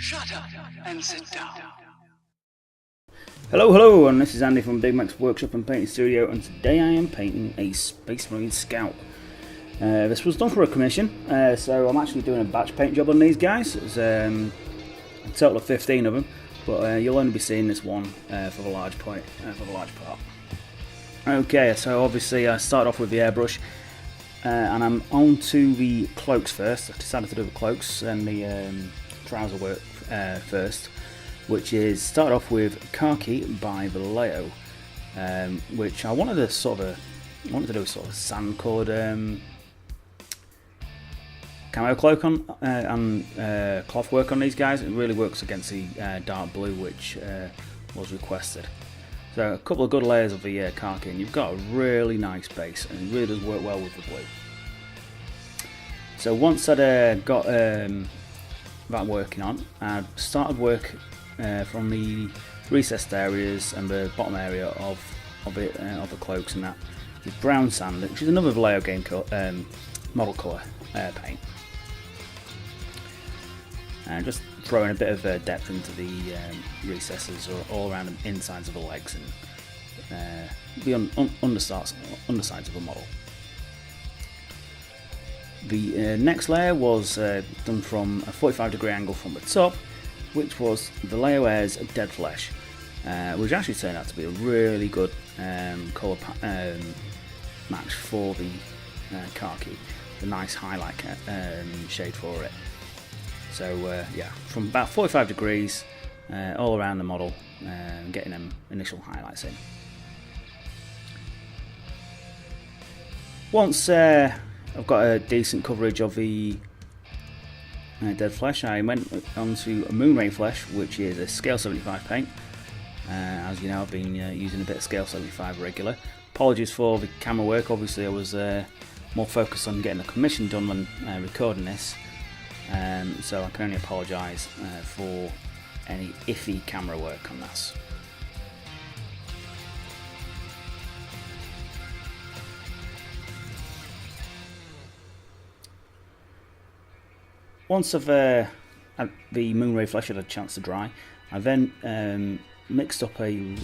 Shut up and sit down. Hello, and this is Andy from Bigmeks Workshop and Painting Studio, and today I am painting a Space Marine Scout. This was done for a commission, so I'm actually doing a batch paint job on these guys. It's a total of 15 of them, but you'll only be seeing this one for the large part. Okay, so obviously I start off with the airbrush, and I'm on to the cloaks first. I decided to do the cloaks and the trouser work first, which is start off with Khaki by Vallejo, which I wanted to do a sort of sand coloured camo cloak on and cloth work on these guys. It really works against the dark blue, which was requested. So a couple of good layers of the khaki, and you've got a really nice base, and it really does work well with the blue. So once I'd got that working on, I started work from the recessed areas and the bottom area of the cloaks and that with brown sand, which is another Vallejo game model colour paint, and just throwing a bit of depth into the recesses or all around the insides of the legs and the undersides of the model. The next layer was done from a 45-degree angle from the top, which was Vallejo Air's Dead Flesh, which actually turned out to be a really good colour match for the khaki. A nice highlight shade for it. So yeah, from about 45 degrees all around the model, getting them initial highlights in. Once I've got a decent coverage of the Dead Flesh, I went on to Moonray Flesh, which is a scale 75 paint. As you know, I've been using a bit of scale 75 regular. Apologies for the camera work. Obviously I was more focused on getting the commission done when recording this, so I can only apologise for any iffy camera work on this. Once the Moonray Flesh had a chance to dry, I then mixed up a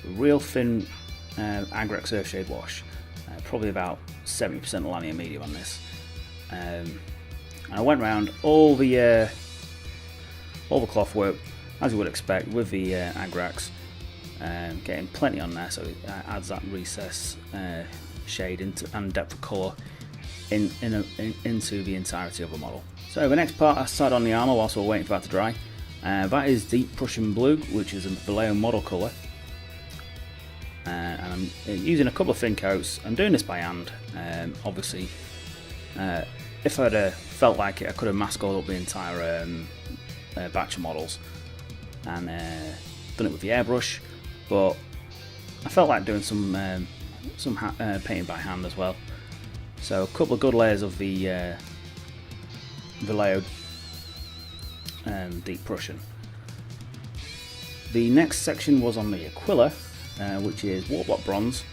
real thin Airbrush Earthshade wash, probably about 70% Lanier medium on this. And I went around all the cloth work as you would expect with the Airbrush, getting plenty on there, so it adds that recess shade and depth of colour into the entirety of the model. So the next part, I started on the armour whilst we were waiting for that to dry. That is Deep Prussian Blue, which is a Vallejo model colour. And I'm using a couple of thin coats. I'm doing this by hand. Obviously, if I'd felt like it, I could have mask colored up the entire batch of models and done it with the airbrush, but I felt like doing some painting by hand as well. So a couple of good layers of the Vallejo Deep Prussian. The next section was on the Aquila, which is Warlock Bronze,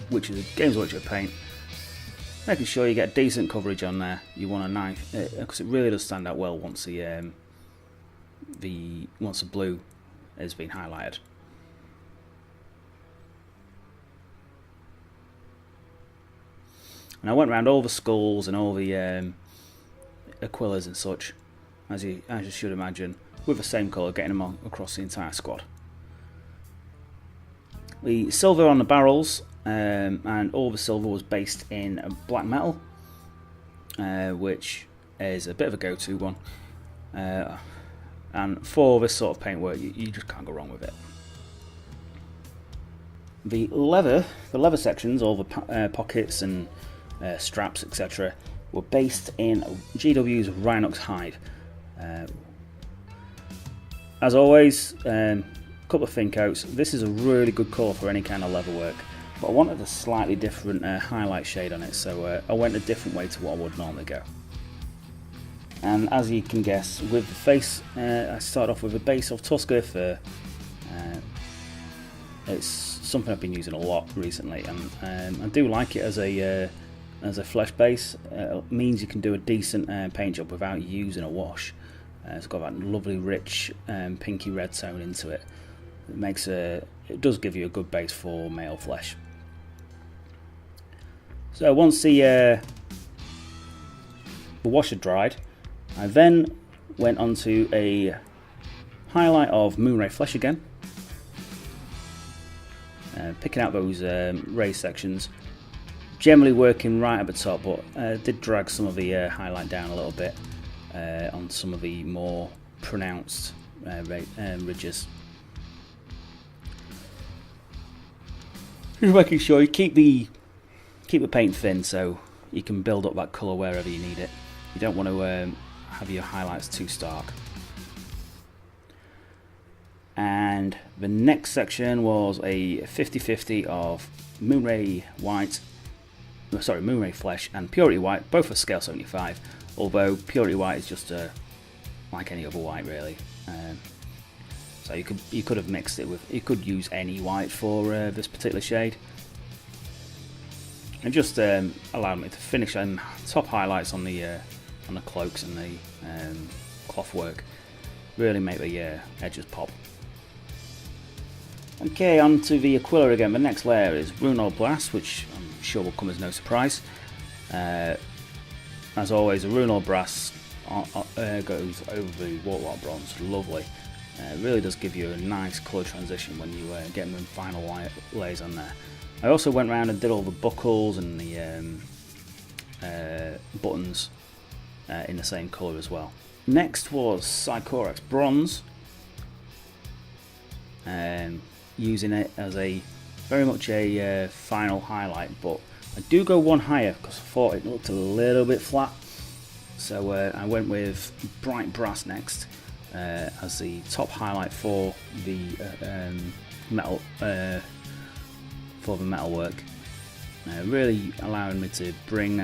which is a Games Workshop paint. Making sure you get decent coverage on there. You want a knife, because it really does stand out well once the blue has been highlighted. And I went around all the skulls and all the Aquilas and such, as you should imagine, with the same colour, getting them across the entire squad. The silver on the barrels, and all the silver was based in black metal, which is a bit of a go-to one. And for this sort of paintwork, you just can't go wrong with it. The leather sections, all the pockets and straps, etc., were based in GW's Rhinox hide. As always, a couple of thin coats. This is a really good colour for any kind of leather work, but I wanted a slightly different highlight shade on it, so I went a different way to what I would normally go. And as you can guess, with the face, I start off with a base of Tusker Fur. It's something I've been using a lot recently, and I do like it as a as a flesh base means you can do a decent paint job without using a wash. It's got that lovely rich pinky red tone into it. It does give you a good base for male flesh. So once the wash had dried, I then went on to a highlight of Moonray flesh again, picking out those raised sections, generally working right at the top, but did drag some of the highlight down a little bit on some of the more pronounced ridges. Just making sure you keep the paint thin so you can build up that colour wherever you need it. You don't want to have your highlights too stark. And the next section was a 50-50 of Moonray Flesh and Purity White, both for scale 75, although Purity White is just like any other white really. So you could have mixed it with, you could use any white for this particular shade. And just allowed me to finish on top highlights on the cloaks and the cloth work, really make the edges pop. Okay, on to the Aquila again. The next layer is Runal Brass, which I'm sure will come as no surprise. As always, the Runal Brass goes over the Warlock Bronze, lovely. It really does give you a nice colour transition when you get them in final white layers on there. I also went around and did all the buckles and the buttons in the same colour as well. Next was Sycorax Bronze, using it as very much a final highlight, but I do go one higher because I thought it looked a little bit flat, so I went with Bright Brass next as the top highlight for the metal work, really allowing me to bring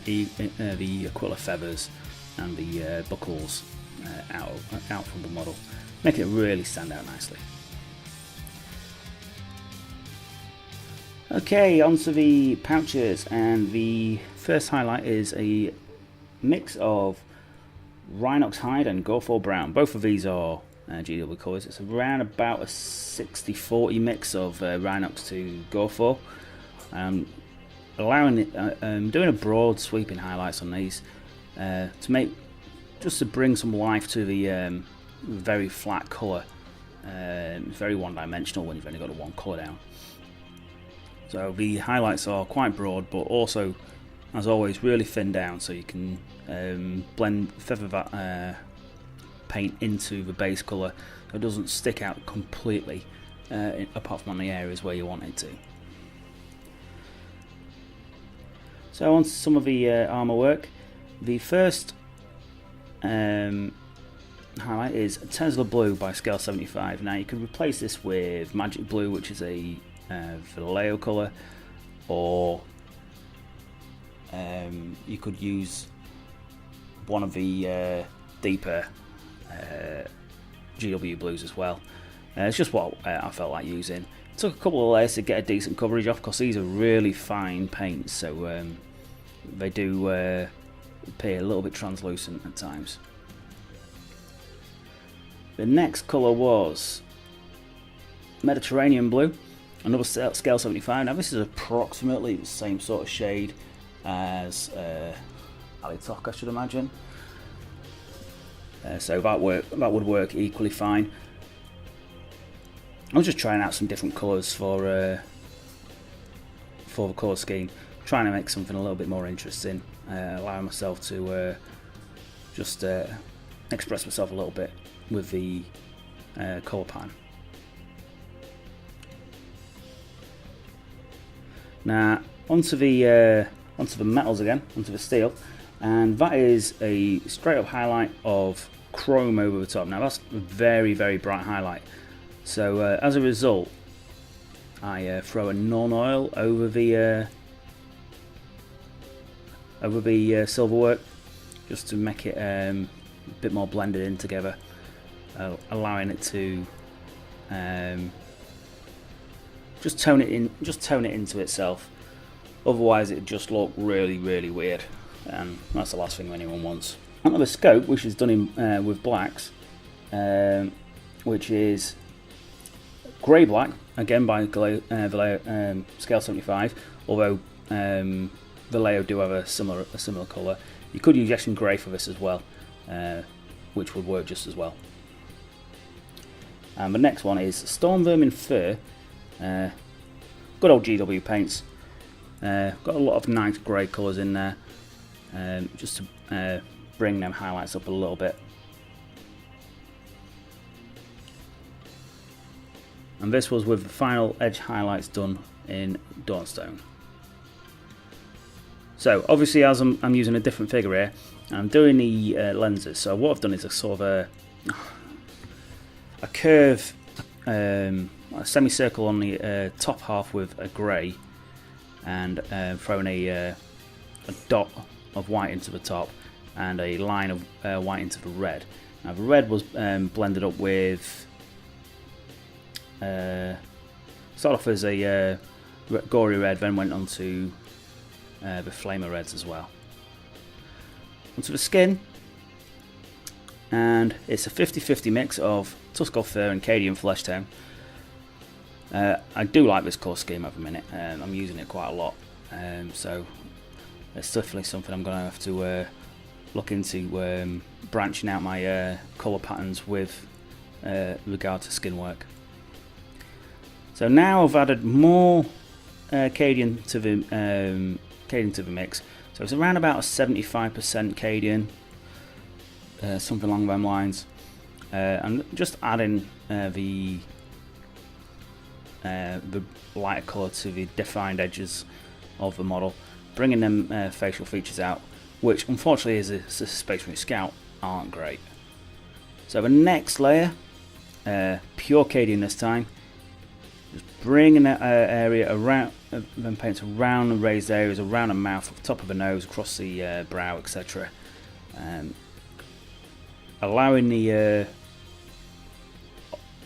the Aquila feathers and the buckles out from the model, making it really stand out nicely. Okay, onto the pouches, and the first highlight is a mix of Rhinox Hide and Go4 Brown. Both of these are GW colours. It's around about a 60-40 mix of Rhinox to Go4. Allowing it, doing a broad sweeping highlights on these just to bring some life to the very flat colour. Very one-dimensional when you've only got a one colour down. So the highlights are quite broad, but also, as always, really thin down, so you can feather that paint into the base colour so it doesn't stick out completely, apart from on the areas where you want it to. So on to some of the armour work. The first highlight is Tesla Blue by Scale 75. Now you can replace this with Magic Blue, which is a Vallejo colour, or you could use one of the deeper GW blues as well. It's just what I felt like using. It took a couple of layers to get a decent coverage off, because these are really fine paints, so they do appear a little bit translucent at times. The next colour was Mediterranean Blue, another Scale 75. Now this is approximately the same sort of shade as Alitok, I should imagine. So that would work equally fine. I was just trying out some different colours for the colour scheme, trying to make something a little bit more interesting, allowing myself to just express myself a little bit with the colour pan. Now onto the metals again, onto the steel, and that is a straight up highlight of chrome over the top. Now that's a very, very bright highlight, so as a result I throw a non-oil over the silver work, just to make it a bit more blended in just tone it into itself. Otherwise it just look really weird, and that's the last thing anyone wants. Onto the scope, which is done in with blacks, which is grey black, again by Vallejo, scale 75, although Vallejo do have a similar colour. You could use Yeshin grey for this as well, which would work just as well. And the next one is Storm Vermin Fur, good old GW paints. Got a lot of nice grey colours in there, just to bring them highlights up a little bit. And this was with the final edge highlights done in Dawnstone. So obviously, as I'm using a different figure here, I'm doing the lenses. So what I've done is a sort of a curve, a semicircle on the top half with a grey, and throwing a dot of white into the top and a line of white into the red. Now the red was blended up with, started off as a gory red, then went on to the flamer reds as well. Onto the skin, and it's a 50-50 mix of Tuskarl fur and Cadian flesh tone. I do like this colour scheme at the minute. I'm using it quite a lot, so it's definitely something I'm going to have to look into, branching out my colour patterns with regard to skin work. So now I've added more Cadian to the mix. So it's around about a 75% Cadian, something along those lines. I'm just adding the lighter colour to the defined edges of the model, bringing them facial features out, which unfortunately as a Space Marine Scout aren't great. So the next layer, pure Cadian this time, just bringing that area around, then paints around the raised areas, around the mouth, the top of the nose, across the brow, etc. Allowing the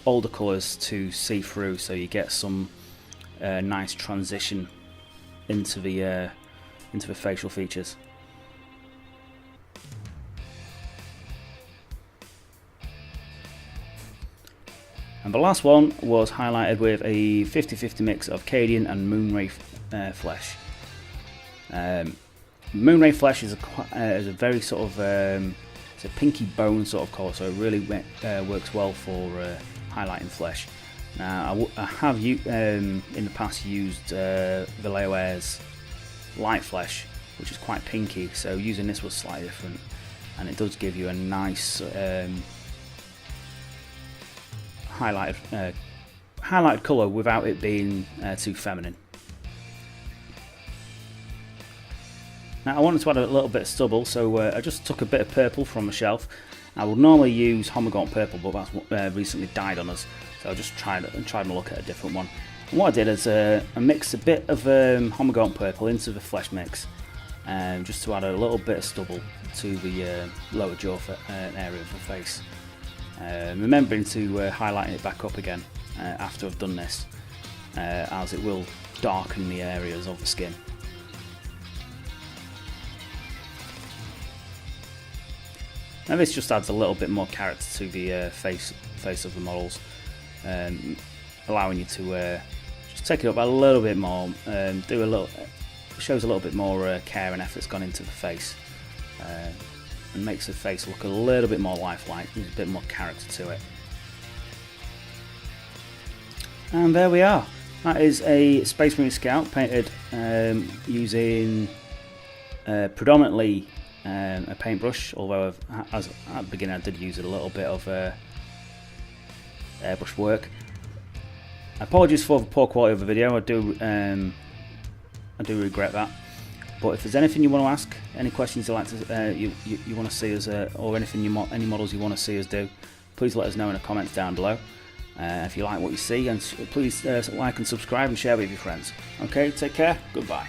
older colours to see through, so you get some nice transition into the facial features. And the last one was highlighted with a 50-50 mix of Cadian and Moonray flesh. Moonray flesh is a very sort of it's a pinky bone sort of colour, so it really works well for highlighting flesh. Now I have in the past used Vallejo Air's light flesh, which is quite pinky, so using this was slightly different, and it does give you a nice highlighted colour without it being too feminine. Now I wanted to add a little bit of stubble, so I just took a bit of purple from the shelf. I would normally use Homogaunt purple, but that's what recently died on us, so I just tried my luck at a different one. And what I did is I mixed a bit of Homogaunt purple into the flesh mix, just to add a little bit of stubble to the lower jaw area of the face. Remembering to highlight it back up again after I've done this, as it will darken the areas of the skin. Now this just adds a little bit more character to the face of the models, allowing you to just take it up a little bit more, shows a little bit more care and effort's gone into the face, and makes the face look a little bit more lifelike, there's a bit more character to it. And there we are. That is a Space Marine Scout painted using predominantly a paintbrush, although at the beginning I did use a little bit of airbrush work. Apologies for the poor quality of the video, I do regret that. But if there's anything you want to ask, any questions you like to you want to see us, or anything any models you want to see us do, please let us know in the comments down below. If you like what you see, and please like and subscribe and share with your friends. Okay, take care, goodbye.